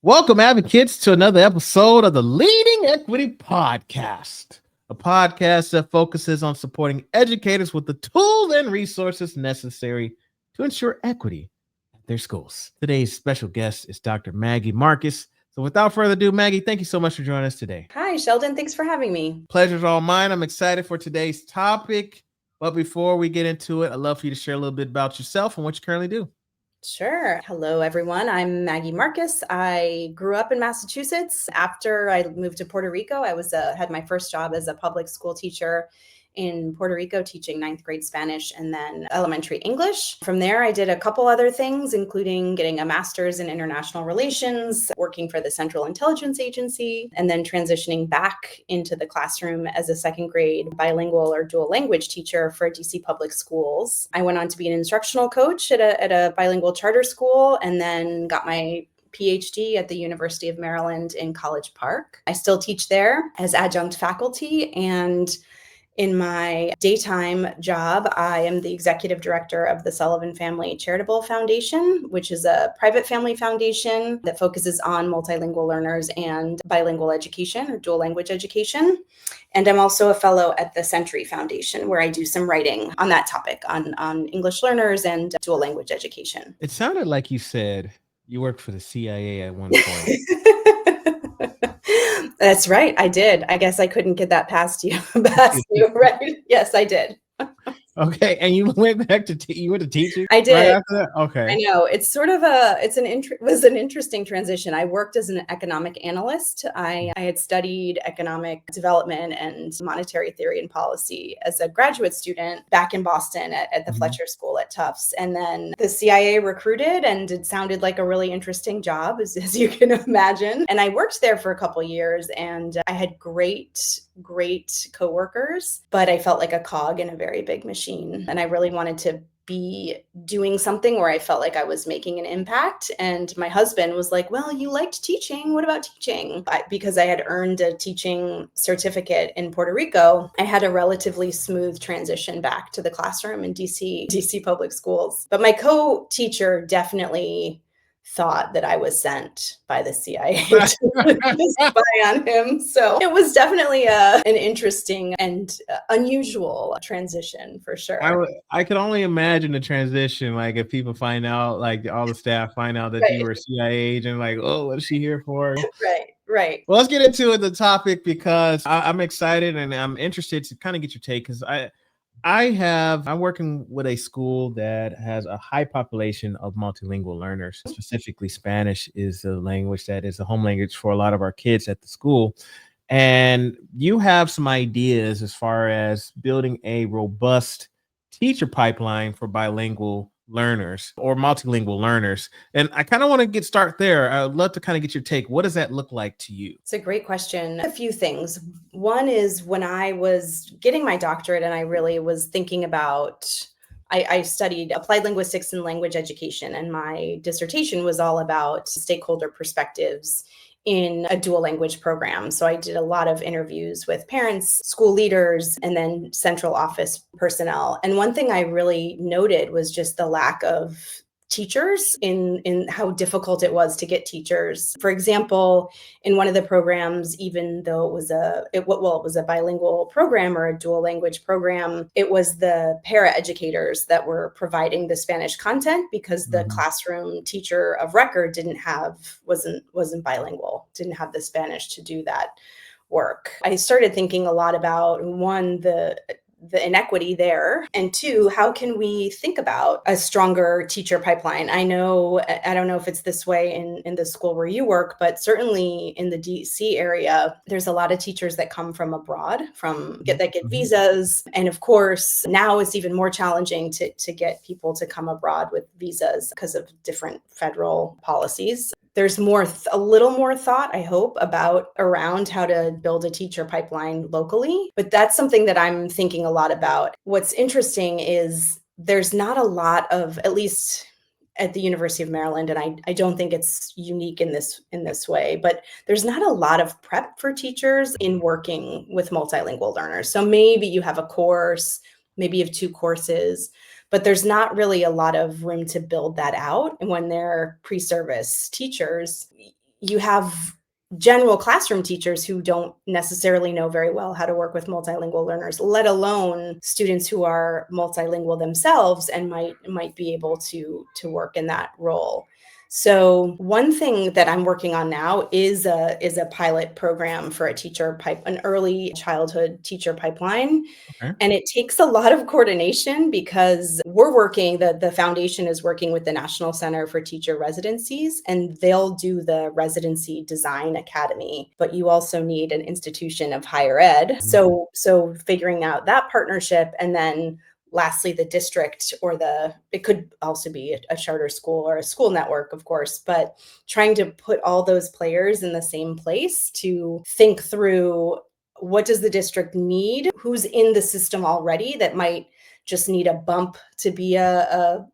Welcome, advocates, to another episode of the Leading Equity Podcast, a podcast that focuses on supporting educators with the tools and resources necessary to ensure equity at their schools. Today's special guest is Dr. Maggie Marcus. So without further ado, Maggie, thank you so much for joining us today. Hi, Sheldon. Thanks for having me. Pleasure's all mine. I'm excited for today's topic. But before we get into it, I'd love for you to share a little bit about yourself and what you currently do. Sure. Hello, everyone. I'm Maggie Marcus. I grew up in Massachusetts. After I moved to Puerto Rico, I had my first job as a public school teacher in Puerto Rico, teaching ninth grade Spanish and then elementary English. From there, I did a couple other things, including getting a master's in international relations, working for the Central Intelligence Agency, and then transitioning back into the classroom as a second grade bilingual or dual language teacher for DC Public Schools. I went on to be an instructional coach at a bilingual charter school, and then got my PhD at the University of Maryland in College Park. I still teach there as adjunct faculty, and in my daytime job, I am the executive director of the Sullivan Family Charitable Foundation, which is a private family foundation that focuses on multilingual learners and bilingual education or dual language education. And I'm also a fellow at the Century Foundation, where I do some writing on that topic, on English learners and dual language education. It sounded like you said you worked for the CIA at one point. That's right. I did. I guess I couldn't get that past you, right? Yes, I did. Okay, and you went back to you went to teaching? I did. Right after that? Okay. I know. It's sort of was an interesting transition. I worked as an economic analyst. I had studied economic development and monetary theory and policy as a graduate student back in Boston at the Fletcher School at Tufts. And then the CIA recruited, and it sounded like a really interesting job, as you can imagine. And I worked there for a couple years, and I had great coworkers, but I felt like a cog in a very big machine. And I really wanted to be doing something where I felt like I was making an impact. And my husband was like, well, you liked teaching. What about teaching? Because I had earned a teaching certificate in Puerto Rico, I had a relatively smooth transition back to the classroom in DC public schools. But my co-teacher definitely thought that I was sent by the CIA to spy on him. So it was definitely an interesting and unusual transition for sure. I could only imagine the transition, like if people find out, like all the staff find out that you were a CIA agent, like, oh, what is she here for? Right. Well, let's get into the topic, because I'm excited and I'm interested to kind of get your take, because I'm working with a school that has a high population of multilingual learners. Specifically, Spanish is the language that is the home language for a lot of our kids at the school. And you have some ideas as far as building a robust teacher pipeline for bilingual learners or multilingual learners. And I kind of want to start there. I'd love to kind of get your take. What does that look like to you? It's a great question. A few things. One is, when I was getting my doctorate and I really was thinking about, I studied applied linguistics and language education, and my dissertation was all about stakeholder perspectives in a dual language program. So I did a lot of interviews with parents, school leaders, and then central office personnel. And one thing I really noted was just the lack of teachers, in how difficult it was to get teachers. For example, in one of the programs, even though it was a bilingual program or a dual language program, it was the para-educators that were providing the Spanish content, because the classroom teacher of record wasn't bilingual, didn't have the Spanish to do that work. I started thinking a lot about, one, the inequity there, and two, how can we think about a stronger teacher pipeline? I don't know if it's this way in the school where you work, but certainly in the DC area, there's a lot of teachers that come from abroad, that get visas. And of course, now it's even more challenging to get people to come abroad with visas because of different federal policies. There's a little more thought, I hope, around how to build a teacher pipeline locally. But that's something that I'm thinking a lot about. What's interesting is there's not a lot of, at least at the University of Maryland, and I don't think it's unique in this way, but there's not a lot of prep for teachers in working with multilingual learners. So maybe you have a course, maybe you have 2 courses, but there's not really a lot of room to build that out. And when they're pre-service teachers, you have general classroom teachers who don't necessarily know very well how to work with multilingual learners, let alone students who are multilingual themselves and might be able to work in that role. So one thing that I'm working on now is a pilot program for an early childhood teacher pipeline. Okay. And it takes a lot of coordination because the foundation is working with the National Center for Teacher Residencies, and they'll do the residency design academy, but you also need an institution of higher ed. So figuring out that partnership, and then lastly, the district it could also be a charter school or a school network, of course, but trying to put all those players in the same place to think through, what does the district need? Who's in the system already that might just need a bump to be a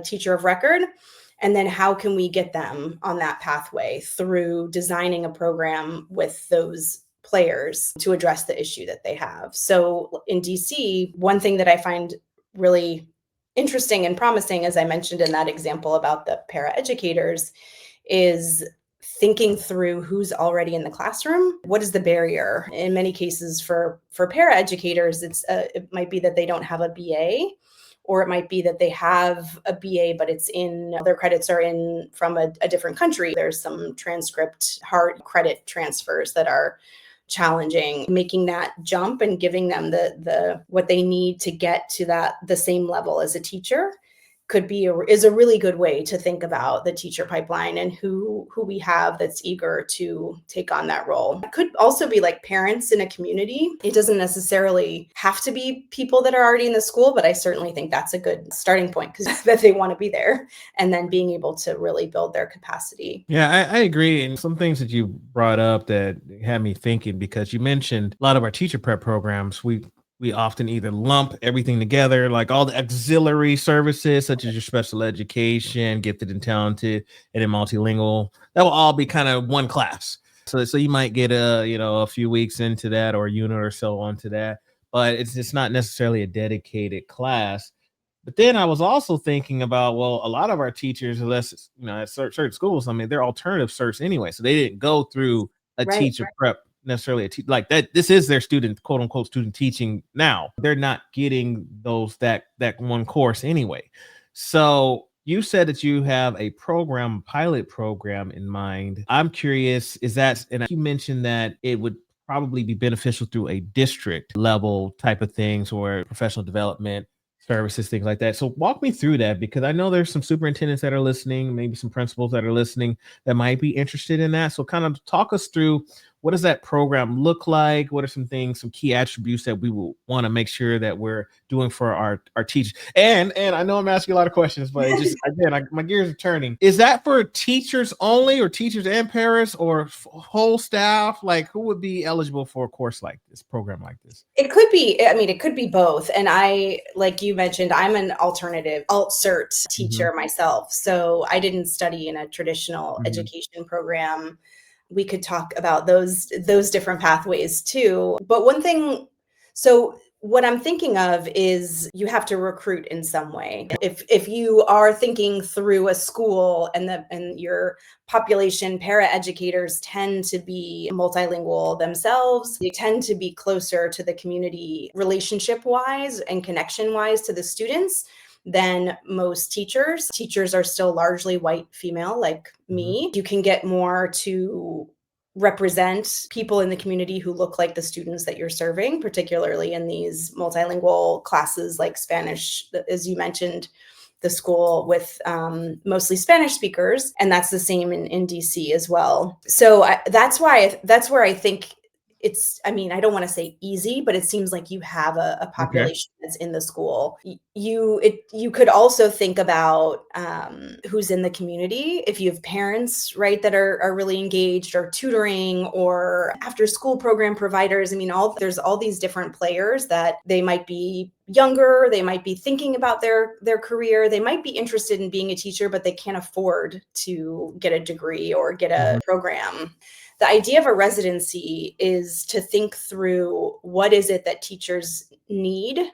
teacher of record? And then how can we get them on that pathway through designing a program with those players to address the issue that they have? So in DC, one thing that I find really interesting and promising, as I mentioned in that example about the paraeducators, is thinking through who's already in the classroom. What is the barrier? In many cases for paraeducators, it might be that they don't have a BA, or it might be that they have a BA, but their credits are in from a different country. There's some transcript hard credit transfers that are challenging. Making that jump and giving them the what they need to get to the same level as a teacher is a really good way to think about the teacher pipeline and who we have that's eager to take on that role. It could also be like parents in a community. It doesn't necessarily have to be people that are already in the school, but I certainly think that's a good starting point, because that they want to be there, and then being able to really build their capacity. Yeah, I agree. And some things that you brought up that had me thinking, because you mentioned a lot of our teacher prep programs, we often either lump everything together, like all the auxiliary services, such as your special education, gifted and talented, and then multilingual. That will all be kind of one class. So you might get a few weeks into that, or a unit or so onto that, but it's not necessarily a dedicated class. But then I was also thinking about, well, a lot of our teachers, unless it's, at certain schools, I mean, they're alternative certs anyway, so they didn't go through a Right. teacher prep necessarily like that. This is their student, quote unquote, student teaching now. They're not getting that one course anyway. So you said that you have a pilot program in mind. I'm curious, and you mentioned that it would probably be beneficial through a district level type of things, or professional development services, things like that. So walk me through that, because I know there's some superintendents that are listening, maybe some principals that are listening that might be interested in that. So kind of talk us through, what does that program look like? What are some key attributes that we will want to make sure that we're doing for our teachers? And I know I'm asking a lot of questions, but it just, again, my gears are turning. Is that for teachers only, or teachers and parents, or whole staff? Like, who would be eligible for a course like this, program like this? It could be both. And like you mentioned, I'm an alternative alt-cert teacher myself. So I didn't study in a traditional education program. We could talk about those different pathways too. But what I'm thinking of is, you have to recruit in some way. If you are thinking through a school and your population, paraeducators tend to be multilingual themselves, they tend to be closer to the community relationship wise and connection wise to the students than most teachers. Teachers are still largely white female, like me. You can get more to represent people in the community who look like the students that you're serving, particularly in these multilingual classes like Spanish, as you mentioned, the school with mostly Spanish speakers, and that's the same in DC as well. So that's where I think I don't want to say easy, but it seems like you have a population that's in the school. You could also think about who's in the community. If you have parents, right, that are really engaged, or tutoring, or after school program providers. There's all these different players that they might be younger, they might be thinking about their career, they might be interested in being a teacher, but they can't afford to get a degree or get a program. The idea of a residency is to think through, what is it that teachers need,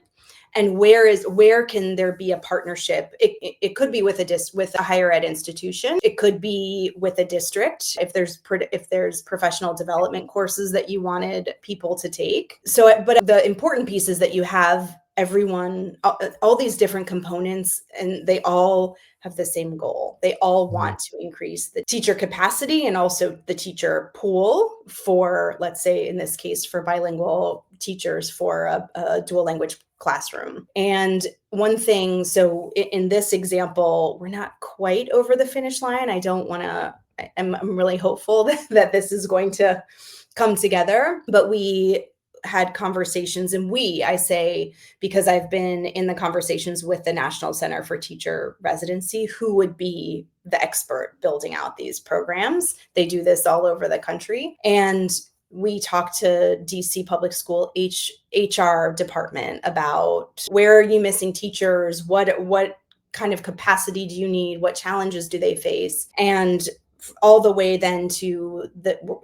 And where can there be a partnership? It could be with a higher ed institution. It could be with a district if there's professional development courses that you wanted people to take. So, but the important piece is that you have everyone, all these different components, and they all have the same goal. They all want to increase the teacher capacity and also the teacher pool for, let's say in this case, for bilingual teachers for a dual language classroom. And one thing, so in this example, we're not quite over the finish line. I'm really hopeful that this is going to come together, but we had conversations, and I say, because I've been in the conversations with the National Center for Teacher Residency, who would be the expert building out these programs. They do this all over the country. And we talked to DC Public School HR department about, where are you missing teachers? What kind of capacity do you need? What challenges do they face? And all the way then to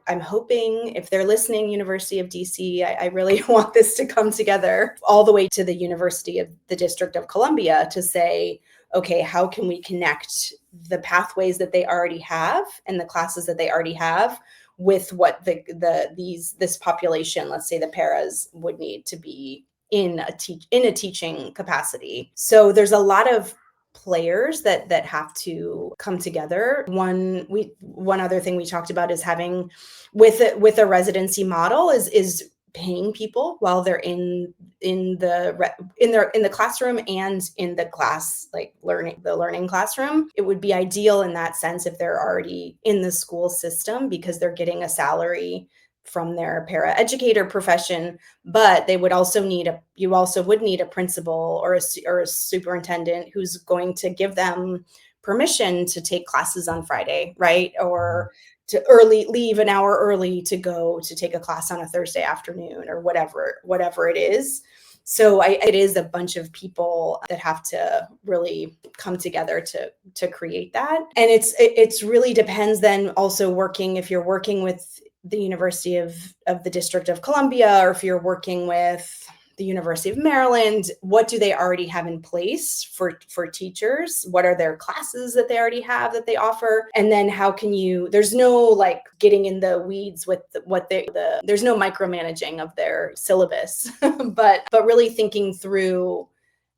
I'm hoping, if they're listening, University of DC, I really want this to come together, all the way to the University of the District of Columbia, to say, okay, how can we connect the pathways that they already have and the classes that they already have with what this population, let's say the paras, would need to be in a teaching capacity. So there's a lot of players that have to come together. One other thing we talked about is having, with a residency model, is paying people while they're in the classroom and in the class, like learning classroom. It would be ideal in that sense if they're already in the school system, because they're getting a salary from their paraeducator profession, but you would also need a principal or a superintendent who's going to give them permission to take classes on Friday, right? Or to leave an hour early to go to take a class on a Thursday afternoon, or whatever it is. So it is a bunch of people that have to really come together to create that. And it's really depends then also if you're working with the University of the District of Columbia, or if you're working with the University of Maryland, what do they already have in place for teachers? What are their classes that they already have that they offer? And then how can there's no like getting in the weeds with there's no micromanaging of their syllabus, but really thinking through,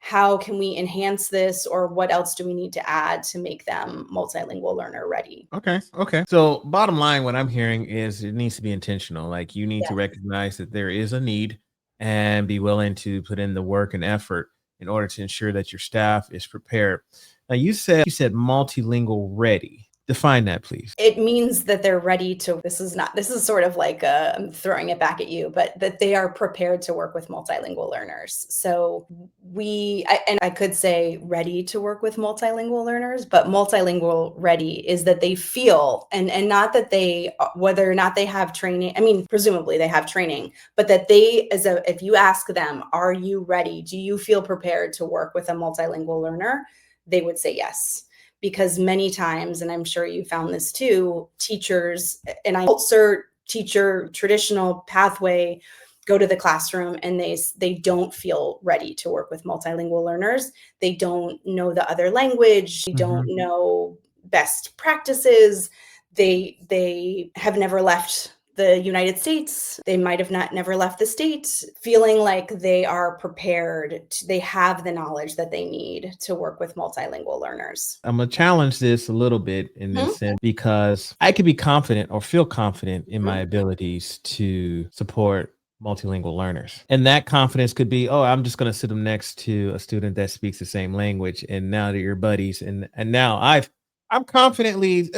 how can we enhance this, or what else do we need to add to make them multilingual learner ready? Okay. So bottom line, what I'm hearing is it needs to be intentional. Like, you need to recognize that there is a need and be willing to put in the work and effort in order to ensure that your staff is prepared. Now, you said multilingual ready. Define that, please. It means that they're ready to, this is sort of like I'm throwing it back at you, but that they are prepared to work with multilingual learners. So I could say ready to work with multilingual learners, but multilingual ready is that they feel, and not that whether or not they have training, I mean, presumably they have training, but that if you ask them, are you ready? Do you feel prepared to work with a multilingual learner? They would say yes. Because many times, and I'm sure you found this too, teachers, and I cert teacher traditional pathway, go to the classroom and they don't feel ready to work with multilingual learners. They don't know the other language. They don't know best practices. They have never left the United States. They might have never left the state, feeling like they are prepared. They have the knowledge that they need to work with multilingual learners. I'm going to challenge this a little bit in this sense, because I could be confident or feel confident in my abilities to support multilingual learners. And that confidence could be, oh, I'm just going to sit them next to a student that speaks the same language. And now they're your buddies. And now I'm confidently,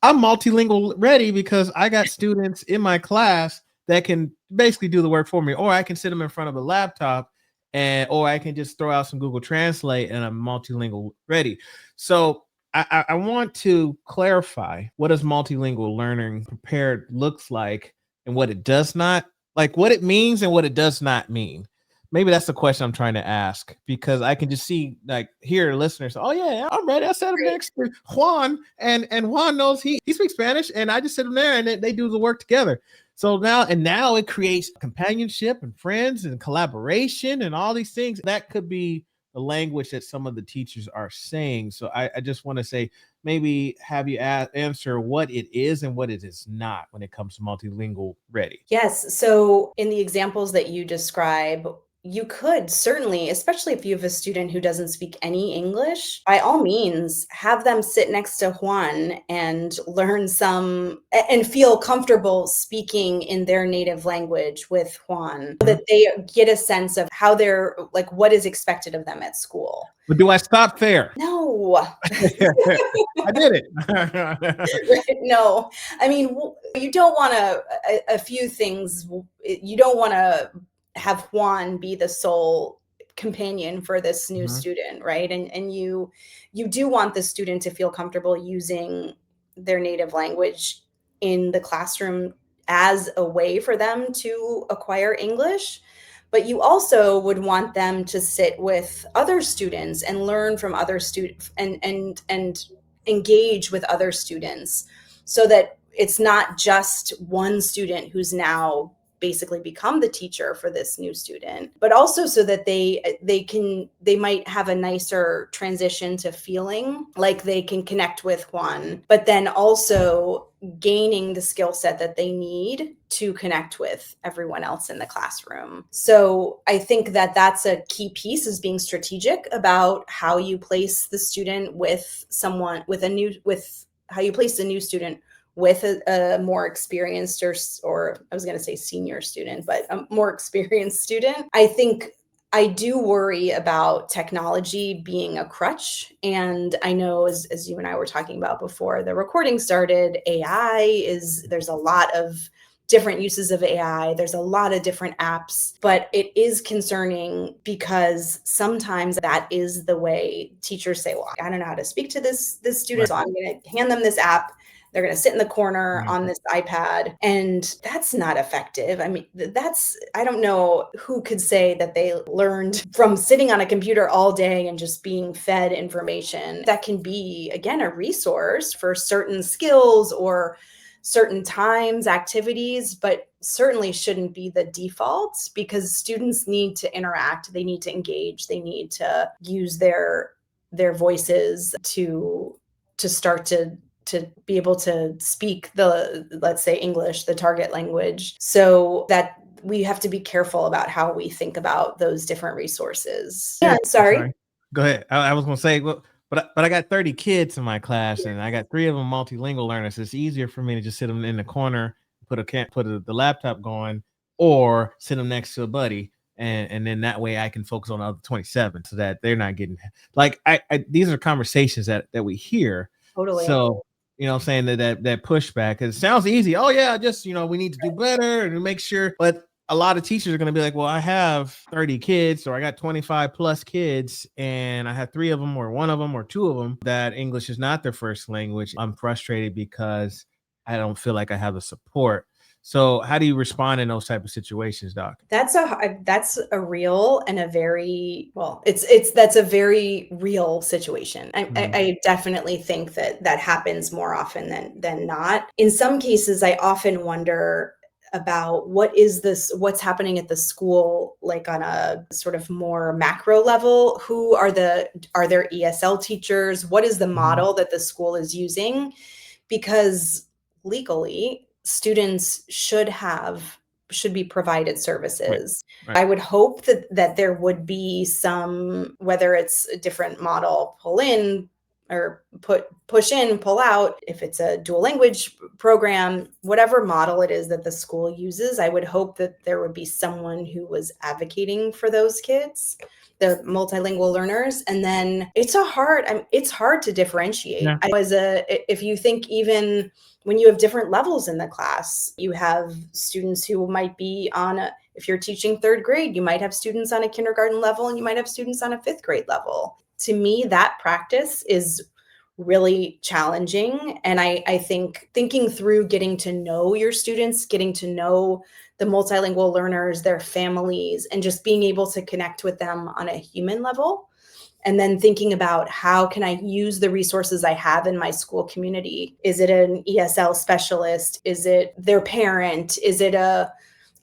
I'm multilingual ready, because I got students in my class that can basically do the work for me, or I can sit them in front of a laptop, or I can just throw out some Google Translate and I'm multilingual ready. So I want to clarify, what does multilingual learning prepared looks like, and what it does not, like what it means and what it does not mean. Maybe that's the question I'm trying to ask, because I can just see, like, hear listeners, oh yeah, I'm ready. I sat him next to Juan, and Juan knows he speaks Spanish, and I just sit him there and they do the work together. So now it creates companionship and friends and collaboration and all these things. That could be the language that some of the teachers are saying. So I just want to say, maybe have you answer what it is and what it is not when it comes to multilingual ready. Yes. So, in the examples that you describe, you could certainly, especially if you have a student who doesn't speak any English, by all means, have them sit next to Juan and learn and feel comfortable speaking in their native language with Juan, so that they get a sense of how they're like, what is expected of them at school. But do I stop there? No. I did it. No, I mean, you don't want a few things. You don't want to have Juan be the sole companion for this new student, right? And you do want the student to feel comfortable using their native language in the classroom as a way for them to acquire English. But you also would want them to sit with other students and learn from other students and engage with other students, so that it's not just one student who's now basically become the teacher for this new student, but also so that they might have a nicer transition to feeling like they can connect with Juan, but then also gaining the skill set that they need to connect with everyone else in the classroom. So I think that that's a key piece, is being strategic about how you place the student with how you place the new student with a more experienced or I was going to say senior student, but a more experienced student. I think I do worry about technology being a crutch. And I know, as you and I were talking about before the recording started, there's a lot of different uses of AI. There's a lot of different apps, but it is concerning because sometimes that is the way teachers say, well, I don't know how to speak to this student, so I'm going to hand them this app. They're going to sit in the corner on this iPad, and that's not effective. I mean, I don't know who could say that they learned from sitting on a computer all day and just being fed information. That can be, again, a resource for certain skills or certain times, activities, but certainly shouldn't be the default, because students need to interact, they need to engage, they need to use their voices to start to be able to speak let's say English, the target language. So that we have to be careful about how we think about those different resources. Yeah, sorry. Go ahead. I was going to say, well, but I got 30 kids in my class, and I got 3 of them multilingual learners. It's easier for me to just sit them in the corner, put the laptop going, or sit them next to a buddy. And then that way I can focus on the other 27, so that they're not getting like, these are conversations that we hear. Totally. So, I'm saying that pushback, because it sounds easy. Oh yeah, just, we need to do better and make sure. But a lot of teachers are going to be like, well, I have 30 kids, or I got 25 plus kids, and I have 3 of them, or 1 of them, or 2 of them that English is not their first language. I'm frustrated because I don't feel like I have the support. So how do you respond in those type of situations, Doc? That's a real and a very, that's a very real situation. I definitely think that happens more often than not. In some cases, I often wonder about what's happening at the school, like on a sort of more macro level. Are there ESL teachers? What is the model that the school is using? Because legally, students should be provided services. Right. I would hope that there would be some, whether it's a different model, pull in or push in, pull out, if it's a dual language program, whatever model it is that the school uses, I would hope that there would be someone who was advocating for those kids, the multilingual learners. And then it's hard to differentiate. Yeah. If you think, even when you have different levels in the class, you have students who might be if you're teaching 3rd grade, you might have students on a kindergarten level, and you might have students on a 5th grade level. To me, that practice is really challenging. And I think thinking through getting to know your students, getting to know the multilingual learners, their families, and just being able to connect with them on a human level, And then thinking about how can I use the resources I have in my school community? Is it an ESL specialist? Is it their parent? Is it a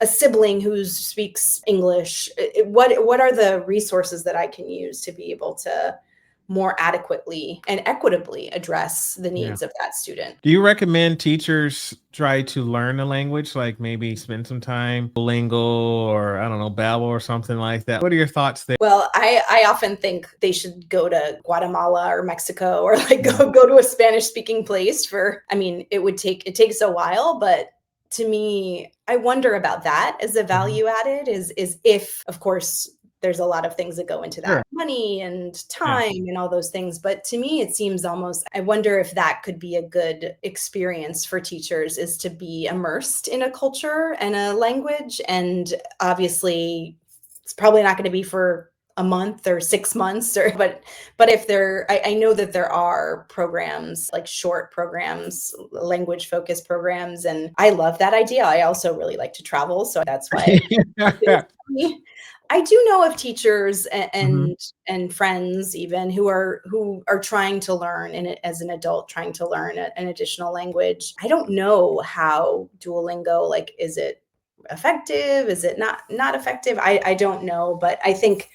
sibling who speaks English? What are the resources that I can use to be able to more adequately and equitably address the needs of that student? Do you recommend teachers try to learn the language, like maybe spend some time bilingual or I don't know, Babel or something like that? What are your thoughts there? Well, I often think they should go to Guatemala or Mexico or like go to a Spanish speaking place I mean, it takes a while, but to me, I wonder about that as a value added is if, of course, there's a lot of things that go into that, Sure. money and time and all those things. But to me, it seems almost, I wonder if that could be a good experience for teachers, is to be immersed in a culture and a language. And obviously, it's probably not going to be for a month or 6 months but if I know that there are programs, like short programs, language focused programs, and I love that idea. I also really like to travel, so that's why I do know of teachers and friends even who are trying to learn, and as an adult trying to learn an additional language. I don't know how Duolingo, like, is it effective? Is it not effective? I don't know, but I think,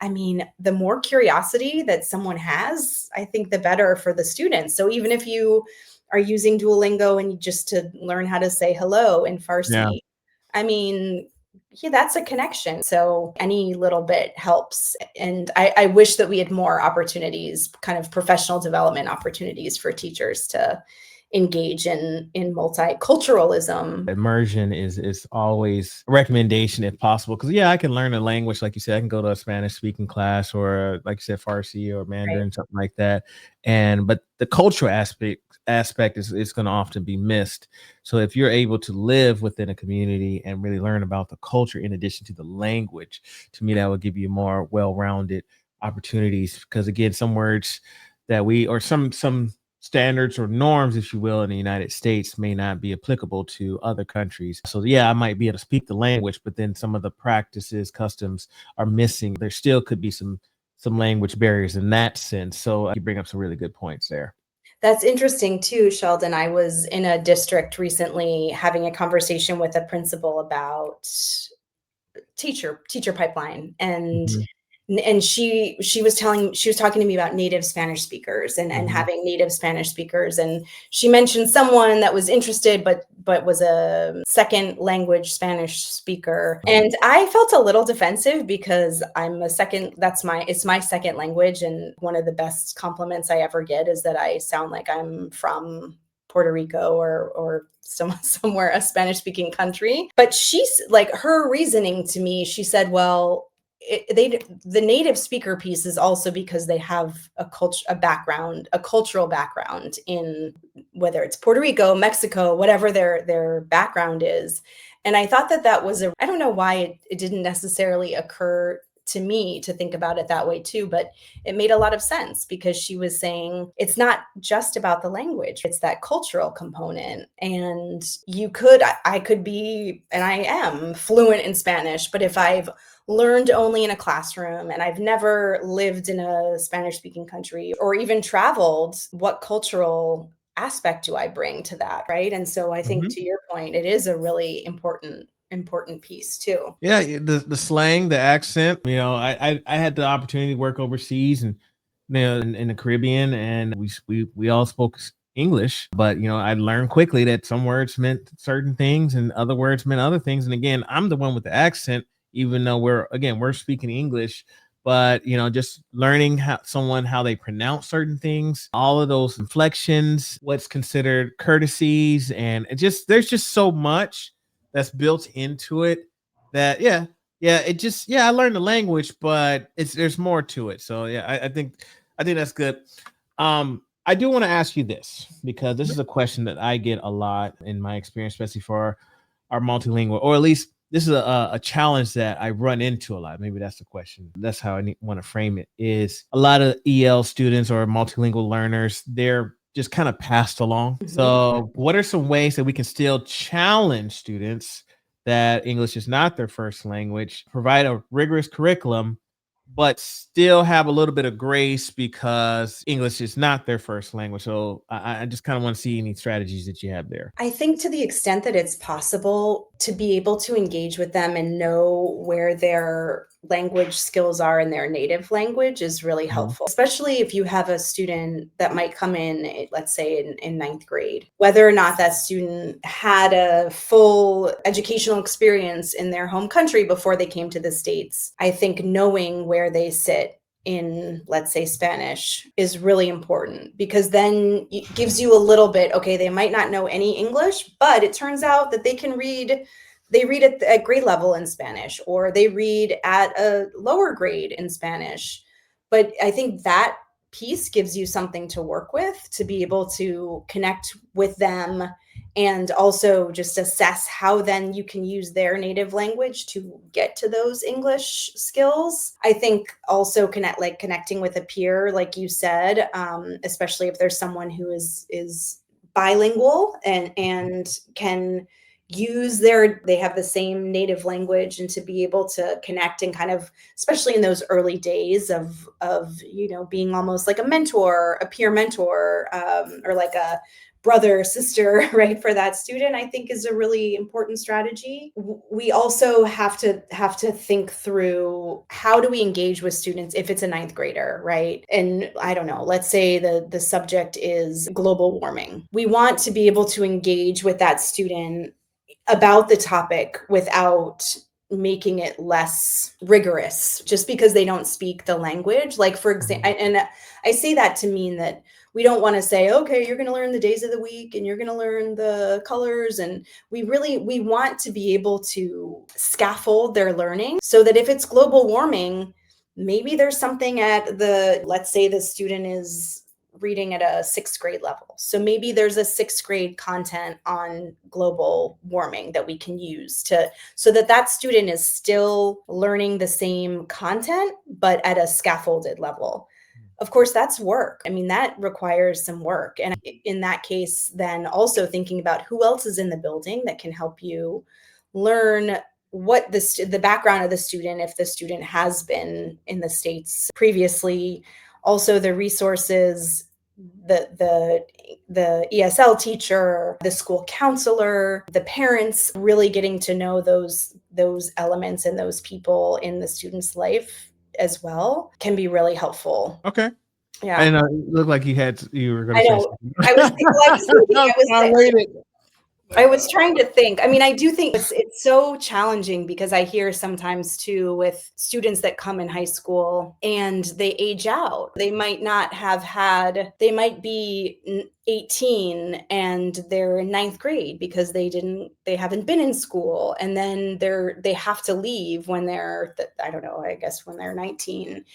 I mean, the more curiosity that someone has, I think the better for the students. So even if you are using Duolingo and just to learn how to say hello in Farsi, I mean, yeah, that's a connection. So any little bit helps. And I wish that we had more opportunities, kind of professional development opportunities for teachers to engage in multiculturalism. Immersion is always a recommendation if possible, because I can learn a language, like you said. I can go to a Spanish speaking class, or like you said, Farsi or Mandarin, something like that, but the cultural aspect is going to often be missed. So if you're able to live within a community and really learn about the culture in addition to the language, to me that would give you more well-rounded opportunities, because again, some words that some standards or norms, if you will, in the United States may not be applicable to other countries. So I might be able to speak the language, but then some of the practices, customs are missing. There still could be some language barriers in that sense. So you bring up some really good points there. That's interesting too, Sheldon. I was in a district recently having a conversation with a principal about teacher pipeline, and she was talking to me about native Spanish speakers and having native Spanish speakers, and she mentioned someone that was interested but was a second language Spanish speaker, and I felt a little defensive because it's my second language, and one of the best compliments I ever get is that I sound like I'm from Puerto Rico or somewhere, a Spanish speaking country. But she's like, her reasoning to me, she said, well, the native speaker piece is also because they have a cultural background in, whether it's Puerto Rico, Mexico, whatever their background is. And I thought that was I don't know why it didn't necessarily occur to me to think about it that way too, but it made a lot of sense, because she was saying it's not just about the language, it's that cultural component. And I could be, and I am fluent in Spanish, but if I've learned only in a classroom and I've never lived in a Spanish speaking country or even traveled, what cultural aspect do I bring to that, right? And so I think, to your point, it is a really important piece too. Yeah, the slang, the accent. I had the opportunity to work overseas, and in the Caribbean, and we all spoke English, but I learned quickly that some words meant certain things and other words meant other things. And again, I'm the one with the accent, even though we're speaking English. But just learning how they pronounce certain things, all of those inflections, what's considered courtesies, and there's just so much that's built into it that I learned the language, but there's more to it. So I think that's good. I do want to ask you this, because this is a question that I get a lot in my experience, especially for our multilingual, or at least this is a challenge that I run into a lot. Maybe that's the question. That's how I want to frame it. Is a lot of EL students or multilingual learners, they're just kind of passed along. So what are some ways that we can still challenge students that English is not their first language, provide a rigorous curriculum, but still have a little bit of grace because English is not their first language. So I just kind of want to see any strategies that you have there. I think to the extent that it's possible to be able to engage with them and know where their language skills are in their native language is really Mhm. helpful, especially if you have a student that might come in, let's say in ninth grade, whether or not that student had a full educational experience in their home country before they came to the States. I think knowing where they sit in, let's say, Spanish is really important, because then it gives you a little bit, okay, they might not know any English, but it turns out that they read at grade level in Spanish, or they read at a lower grade in Spanish. But I think that piece gives you something to work with to be able to connect with them, and also just assess how then you can use their native language to get to those English skills. I think also connecting with a peer, like you said, especially if there's someone who is bilingual and can they have the same native language, and to be able to connect and kind of, especially in those early days of being almost like a mentor, a peer mentor, or like a brother, sister, right, for that student, I think is a really important strategy. We also have to think through, how do we engage with students if it's a ninth grader, right? And I don't know, let's say the subject is global warming. We want to be able to engage with that student about the topic without making it less rigorous just because they don't speak the language. Like, for example, and I say that to mean that we don't want to say, okay, you're going to learn the days of the week and you're going to learn the colors. And we want to be able to scaffold their learning so that if it's global warming, maybe there's something let's say the student is reading at a sixth grade level. So maybe there's a sixth grade content on global warming that we can use so that student is still learning the same content, but at a scaffolded level. Of course, that's work. I mean, that requires some work. And in that case, then also thinking about who else is in the building that can help you learn what the background of the student, if the student has been in the States previously, also the resources, the ESL teacher, the school counselor, the parents, really getting to know those elements and those people in the student's life as well can be really helpful. Okay. Yeah. And it looked like you were going I to say know. something. I was trying to think. I mean, I do think it's so challenging, because I hear sometimes too with students that come in high school and they age out. They might be 18 and they're in ninth grade because they haven't been in school. And then they have to leave when they're, I don't know, I guess when they're 19.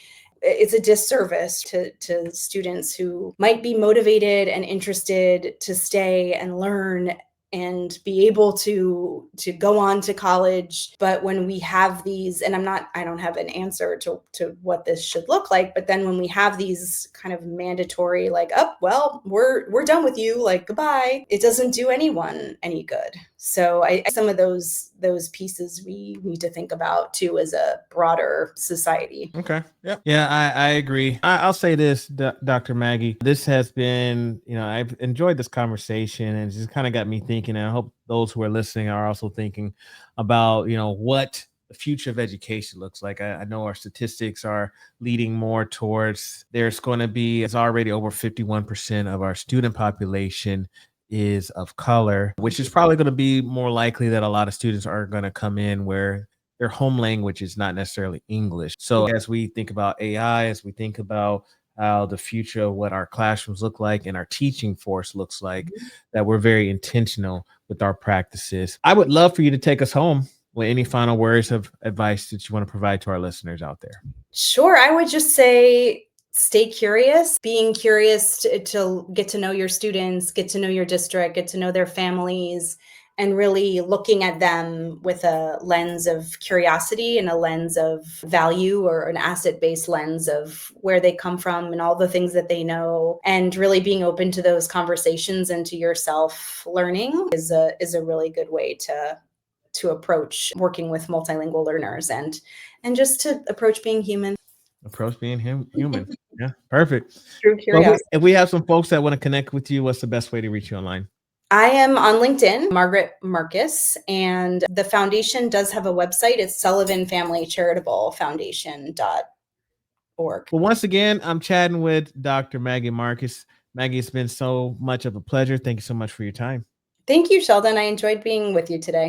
It's a disservice to students who might be motivated and interested to stay and learn and be able to go on to college. But when we have these, and I don't have an answer to what this should look like, but then when we have these kind of mandatory, like, oh, well, we're done with you, like, goodbye, it doesn't do anyone any good. So some of those pieces we need to think about too as a broader society. Okay. Yeah, I agree. I'll say this, Dr. Maggie. This has been, I've enjoyed this conversation, and it's just kind of got me thinking. And I hope those who are listening are also thinking about, what the future of education looks like. I know our statistics are leading more towards it's already over 51% of our student population is of color, which is probably going to be more likely that a lot of students are going to come in where their home language is not necessarily English. So as we think about AI, as we think about how the future of what our classrooms look like and our teaching force looks like, that we're very intentional with our practices. I would love for you to take us home with any final words of advice that you want to provide to our listeners out there. Sure. I would just say, stay curious, being curious to get to know your students, get to know your district, get to know their families, and really looking at them with a lens of curiosity and a lens of value, or an asset-based lens of where they come from and all the things that they know, and really being open to those conversations and to your self-learning is a really good way to approach working with multilingual learners, and just to approach being human. Approach being human. Yeah, perfect. Through Well, curiosity. if we have some folks that want to connect with you, what's the best way to reach you online? I am on LinkedIn, Margaret Marcus, and the foundation does have a website. It's Sullivan Family Charitable Foundation.org. Well, once again, I'm chatting with Dr. Maggie Marcus. Maggie, it's been so much of a pleasure. Thank you so much for your time. Thank you, Sheldon. I enjoyed being with you today.